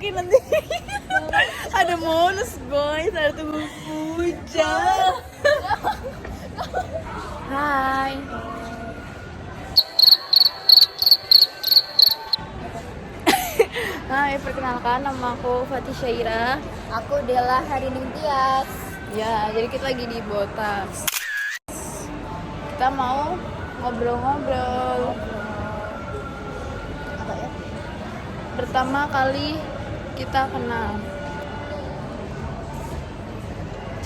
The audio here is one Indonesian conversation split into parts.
oke nanti. Ada bonus guys, ada tunggu puja. Hai. Hai, perkenalkan nama aku Fatih Syaira. Aku Della Harining Tias. Ya, jadi kita lagi di Botas. Kita mau ngobrol-ngobrol. Apa ya? Pertama kali kita kenal.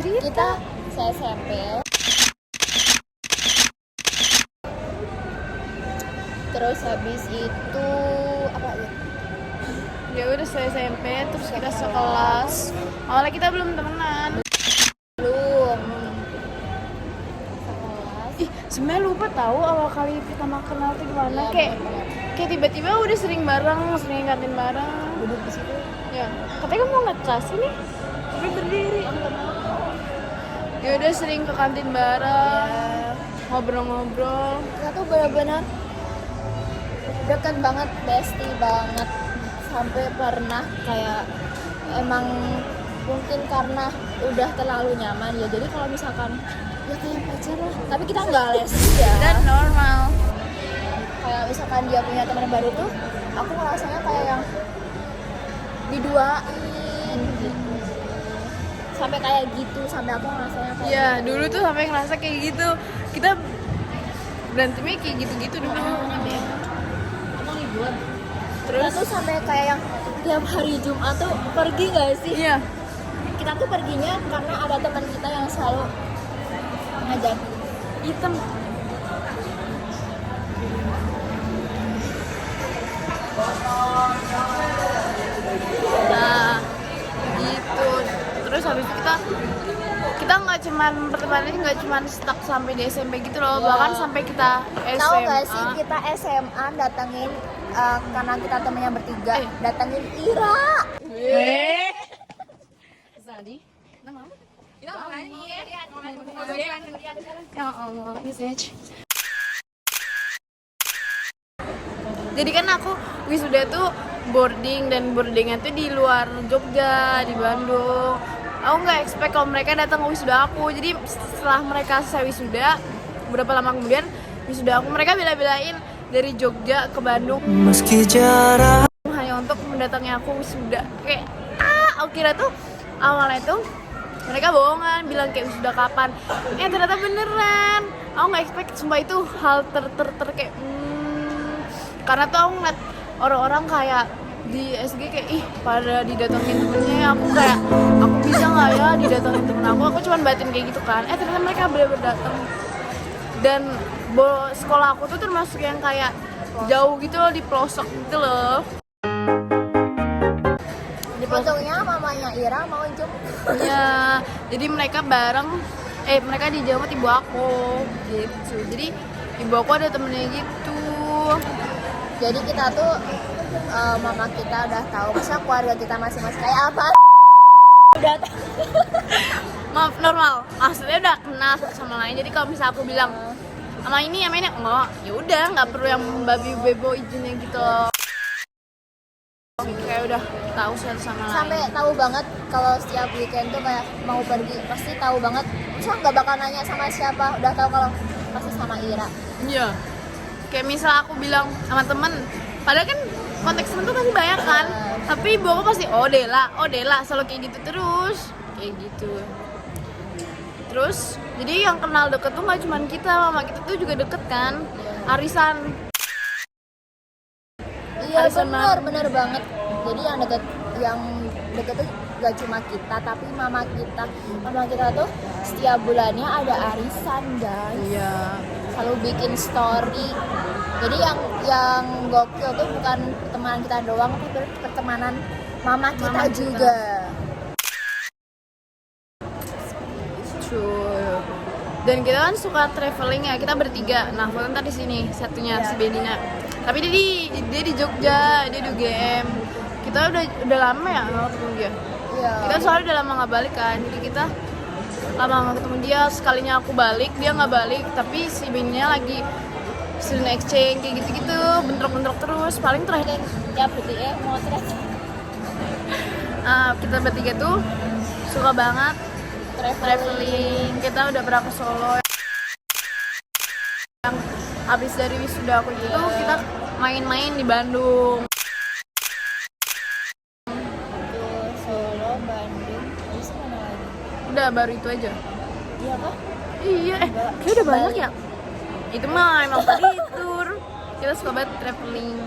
Kita SMP. Terus habis itu apa ya? Ya udah saya SMP, terus kita sekelas. Awalnya kita belum temenan. Belum. Sekelas. Ih, sebenarnya lupa tahu awal kali pertama kenal tuh gimana. Iya, Kayak tiba-tiba udah sering bareng, sering kantin bareng. Duduk di situ. Ya, katanya kamu mau ngecas ini, tapi berdiri. Ya udah sering ke kantin bareng, ngobrol-ngobrol. Kita tuh benar-benar deket banget, bestie banget. Sampai pernah kayak emang mungkin karena udah terlalu nyaman ya. Jadi kalau misalkan ya kayak pacar lah. Tapi kita nggak les ya. Dan normal. Kayak misalkan dia punya teman baru tuh, aku ngerasanya kayak yang diduain gitu. Sampai kayak gitu, sampai aku ngerasanya kayak Iya, dulu tuh sampai ngerasa kayak gitu. Kita berantemnya kayak gitu-gitu dulu. Terus kita tuh sampai kayak yang tiap hari Jumat tuh pergi nggak sih? Iya. Kita tuh perginya karena ada teman kita yang selalu ngajak. Hitam. Nah, gitu. Terus habis itu kita nggak cuman pertemanannya nggak cuman stuck sampai di SMP gitu loh, bahkan sampai kita SMA. Tahu nggak sih kita SMA datengin karena kita temennya bertiga, datengin Ira. Zadi, nama apa? Ya Allah, message. Jadi kan aku wisuda tuh boarding, dan boardingnya tuh di luar Jogja, di Bandung. Aku nggak expect kalau mereka datang ke wisuda aku. Jadi setelah mereka selesai wisuda, beberapa lama kemudian wisuda aku, mereka bela-belain dari Jogja ke Bandung Meski jarak hanya untuk mendatangi aku wisuda. Kayak aku kira tuh awalnya tuh mereka bohongan, bilang kayak wisuda kapan. Ternyata beneran. Aku nggak expect, sumpah itu hal kayak karena tuh aku ngeliat orang-orang kayak di SG kayak ih pada didatengin temennya, aku kayak aku bisa nggak ya didatengin temen aku cuma batin kayak gitu kan. Ternyata mereka bener-bener dateng, dan sekolah aku tuh termasuk yang kayak jauh gitu loh, di pelosok gitu loh. Untungnya mamanya Ira mau jemput. Ya, jadi mereka bareng, mereka dijemput ibu aku gitu. Jadi ibu aku ada temennya gitu. Jadi kita tuh mama kita udah tahu, masa keluarga kita masing-masing kayak apa. Udah tahu. Maaf, normal. Maksudnya udah kenal satu sama lain. Jadi kalau misalnya aku bilang sama ini enggak, ya udah nggak perlu yang babi bebo izinnya gitu loh. Kayak udah tahu satu sama lain. Sampai tahu banget kalau setiap weekend tuh kayak mau pergi pasti tahu banget. Masa nggak bakal nanya sama siapa, udah tahu kalau pasti sama Ira. Iya. Kayak misal aku bilang sama temen, padahal kan konteks temen tuh pasti banyak kan, tapi ibu aku pasti oh Dela, selalu kayak gitu terus, kayak gitu. Terus jadi yang kenal deket tuh nggak cuma kita, mama kita tuh juga deket kan, arisan. Iya Arisan benar banget. Jadi yang deket tuh gak cuma kita, tapi mama kita tuh setiap bulannya ada arisan guys. Iya. Selalu bikin story. Jadi yang gokil tuh bukan pertemanan kita doang, tapi pertemanan mama kita juga. True. Dan kita kan suka traveling ya, kita bertiga. Nah, aku ntar di sini satunya si Bedina. Tapi dia di Jogja, dia di UGM. Kita udah lama ya nggak ketemu dia. Iya. Kita soalnya udah lama nggak balik kan, jadi kita lama nggak ketemu dia. Sekalinya aku balik, dia nggak balik. Tapi si Bedina lagi student exchange kayak gitu-gitu, bentrok-bentrok terus. Paling terakhir Ya berarti mau terus. kita bertiga tuh suka banget traveling. Kita udah pernah ke Solo. Yang habis dari wisuda aku itu kita main-main di Bandung. Tuh, Solo, Bandung, terus mana lagi? Udah baru itu aja. Iya kah? Iya, kayak udah banyak ya. Itu mah emang tadi tour. Kita suka banget traveling,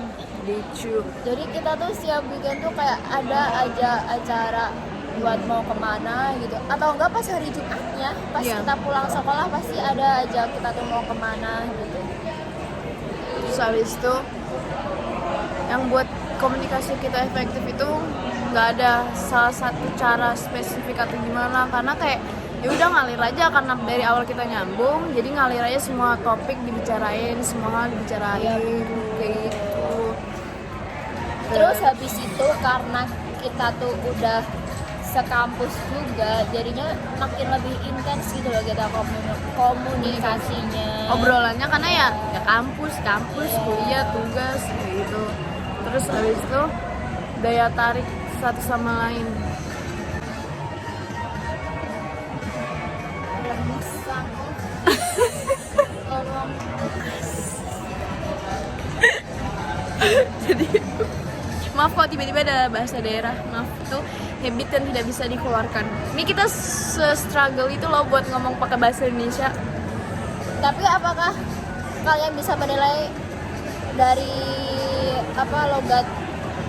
lucu. Jadi kita tuh setiap weekend tuh kayak ada aja acara buat mau kemana gitu. Atau enggak pas hari Jumatnya, pas Iya. kita pulang sekolah pasti ada aja kita tuh mau kemana gitu. Terus habis itu yang buat komunikasi kita efektif itu nggak ada salah satu cara spesifik atau gimana, karena kayak ya udah ngalir aja, karena dari awal kita nyambung, jadi ngalir aja, semua topik dibicarain, semua hal dibicarain kayak gitu. Terus habis itu karena kita tuh udah sekampus juga, jadinya makin lebih intens gitu loh kita komunikasinya. Obrolannya karena ya kampus, kuliah, tugas kayak gitu. Terus habis itu daya tarik satu sama lain. Remusan. Ngomong. Jadi maaf kok tiba-tiba ada bahasa daerah, maaf, itu habit yang tidak bisa dikeluarkan. Ini kita struggle itu loh buat ngomong pakai bahasa Indonesia. Tapi apakah kalian bisa menilai dari apa logat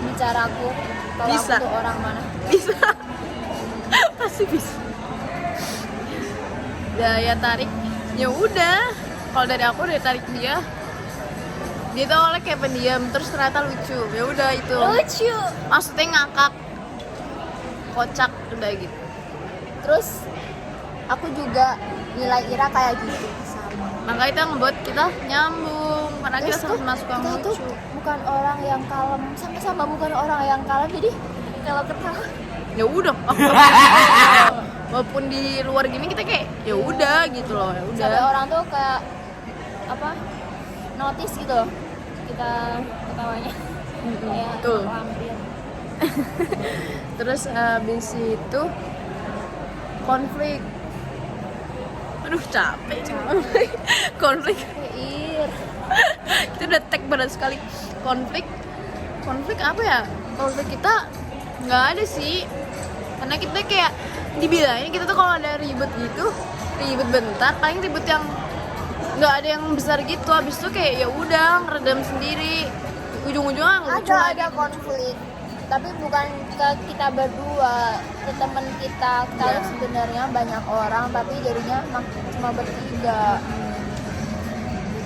bicaraku kalau Bisa. aku tuh orang mana? Bisa. Pasti bisa. Daya tarik ya udah, kalau dari aku daya tarik dia tuh awalnya kayak pendiam, terus ternyata lucu, ya udah itu. Lucu. Maksudnya ngakak, kocak, udah gitu. Terus aku juga nilai Ira kayak gitu sama. Makanya itu yang ngebuat kita nyambung, karena kita Terus tuh sama-sama suka kita tuh lucu. bukan orang yang kalem, sama-sama bukan orang yang kalem, jadi kalau ketawa Ya udah, walaupun di luar gini kita kayak ya udah gitu loh, ya udah. sampai orang tuh kayak apa notice gitu loh kita ketawanya kayak Betul. lampir. Terus habis itu konflik. Aduh capek nih. Konflik. Ir. Kita udah tag berat sekali. Konflik apa ya? Konflik kita nggak ada sih. Karena kita kayak dibilangin kita tuh kalau ada ribet gitu, ribet bentar, paling ribet yang nggak ada yang besar gitu. Habis itu kayak ya udah ngeredam sendiri. Ujung-ujungnya lucu lagi. ada konflik tapi bukan ke kita berdua, ke teman kita kalau Iya. sebenarnya banyak orang tapi jadinya cuma bertiga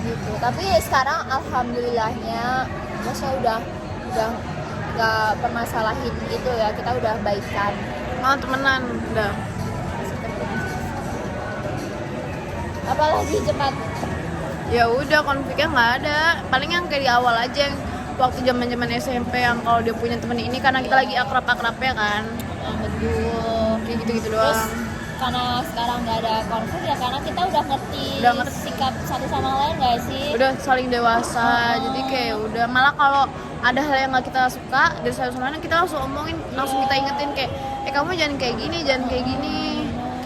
gitu. Tapi sekarang alhamdulillahnya maksudnya udah nggak permasalahin itu ya, kita udah baikan. Mau temenan udah. Apalagi cepat Ya udah, konfliknya nggak ada. Paling yang kayak di awal aja, yang waktu zaman SMP, yang kalau dia punya temen ini karena kita lagi akrab-akrabnya kan, betul. kayak gitu-gitu Terus doang. karena sekarang nggak ada konflik ya karena kita udah ngerti sikap satu sama lain nggak sih? Udah saling dewasa, jadi kayak udah, malah kalau ada hal yang nggak kita suka dari satu sama lain, kita langsung omongin, langsung kita ingetin kayak, kamu jangan kayak gini,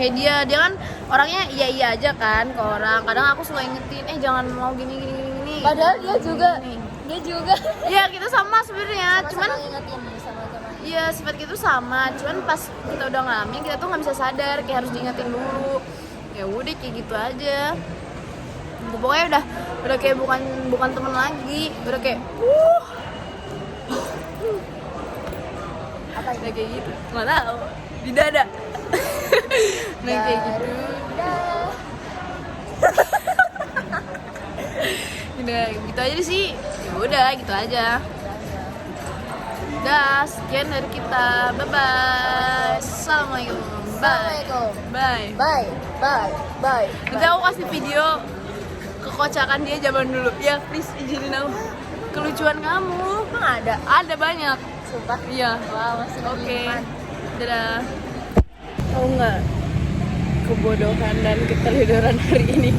kayak dia kan orangnya iya aja kan ke orang. Kadang aku suka ingetin, jangan mau gini. Padahal dia juga Ya kita sama sebenarnya, cuman sama-sama ingetin sama-sama. iya sifat gitu sama, cuman pas kita udah ngalamin kita tuh nggak bisa sadar, kayak harus diingetin dulu. Ya udah kayak gitu aja. Pokoknya udah kayak bukan teman lagi, udah kayak Apa udah kayak gitu, nggak tahu di dada. Nah kayak gitu. Udah gitu aja sih. Ya udah gitu aja. Udah, sekian dari kita. Bye bye. Assalamualaikum. Bye. Assalamualaikum. Bye. Bye. Nanti aku kasih video kekocakan dia zaman dulu. Ya please izinin aku. Kelucuan kamu. Emang ada? Ada banyak. Sumpah. Iya. Wah, masih Oke. menyimpan. Dadah. Tahu nggak kebodohan dan keteledoran hari ini?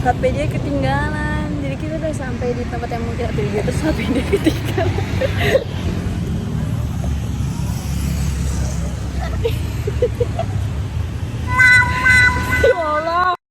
HP dia ketinggalan. Jadi kita udah sampai di tempat yang mau kita tuju, terus HP dia ketinggalan.